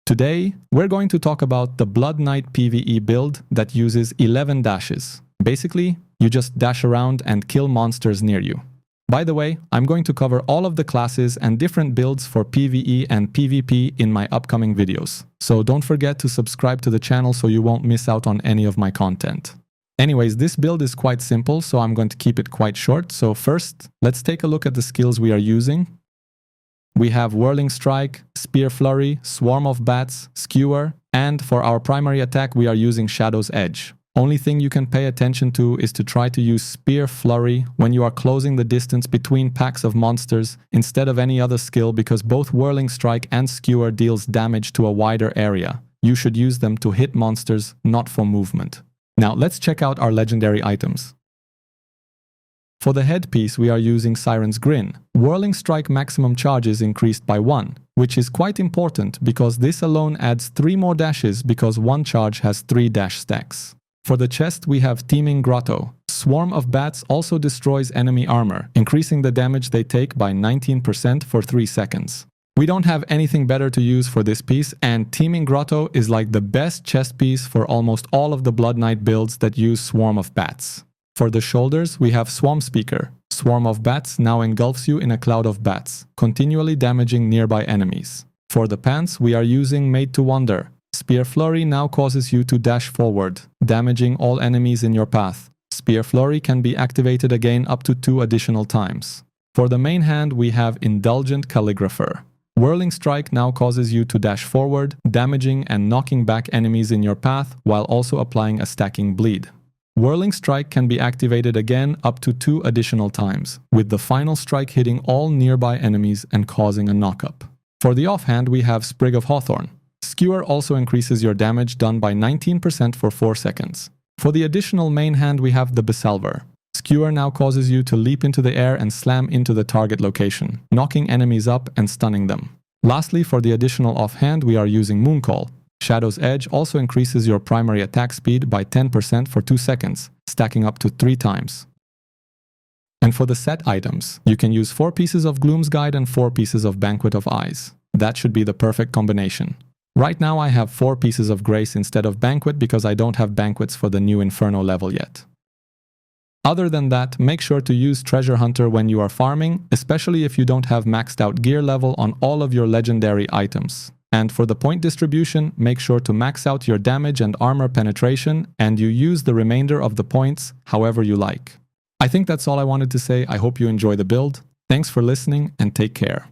Today, we're going to talk about the Blood Knight PvE build that uses 11 dashes. Basically, you just dash around and kill monsters near you. By the way, I'm going to cover all of the classes and different builds for PvE and PvP in my upcoming videos. So don't forget to subscribe to the channel so you won't miss out on any of my content. Anyways, this build is quite simple, so I'm going to keep it quite short. So first, let's take a look at the skills we are using. We have Whirling Strike, Spear Flurry, Swarm of Bats, Skewer, and for our primary attack we are using Shadow's Edge. Only thing you can pay attention to is to try to use Spear Flurry when you are closing the distance between packs of monsters instead of any other skill, because both Whirling Strike and Skewer deals damage to a wider area. You should use them to hit monsters, not for movement. Now let's check out our legendary items. For the headpiece we are using Siren's Grin. Whirling Strike maximum charge is increased by 1, which is quite important because this alone adds 3 more dashes because one charge has 3 dash stacks. For the chest we have Teeming Grotto. Swarm of Bats also destroys enemy armor, increasing the damage they take by 19% for 3 seconds. We don't have anything better to use for this piece, and Teeming Grotto is like the best chest piece for almost all of the Blood Knight builds that use Swarm of Bats. For the shoulders, we have Swamp Speaker. Swarm of Bats now engulfs you in a cloud of bats, continually damaging nearby enemies. For the pants, we are using Made to Wonder. Spear Flurry now causes you to dash forward, damaging all enemies in your path. Spear Flurry can be activated again up to 2 additional times. For the main hand, we have Indulgent Calligrapher. Whirling Strike now causes you to dash forward, damaging and knocking back enemies in your path while also applying a stacking bleed. Whirling Strike can be activated again up to 2 additional times, with the final strike hitting all nearby enemies and causing a knockup. For the offhand, we have Sprig of Hawthorn. Skewer also increases your damage done by 19% for 4 seconds. For the additional main hand, we have the Besalver. Skewer now causes you to leap into the air and slam into the target location, knocking enemies up and stunning them. Lastly, for the additional offhand, we are using Mooncall. Shadow's Edge also increases your primary attack speed by 10% for 2 seconds, stacking up to 3 times. And for the set items, you can use 4 pieces of Gloom's Guide and 4 pieces of Banquet of Eyes. That should be the perfect combination. Right now I have 4 pieces of Grace instead of Banquet because I don't have Banquets for the new Inferno level yet. Other than that, make sure to use Treasure Hunter when you are farming, especially if you don't have maxed out gear level on all of your legendary items. And for the point distribution, make sure to max out your damage and armor penetration, and you use the remainder of the points however you like. I think that's all I wanted to say. I hope you enjoy the build. Thanks for listening and take care.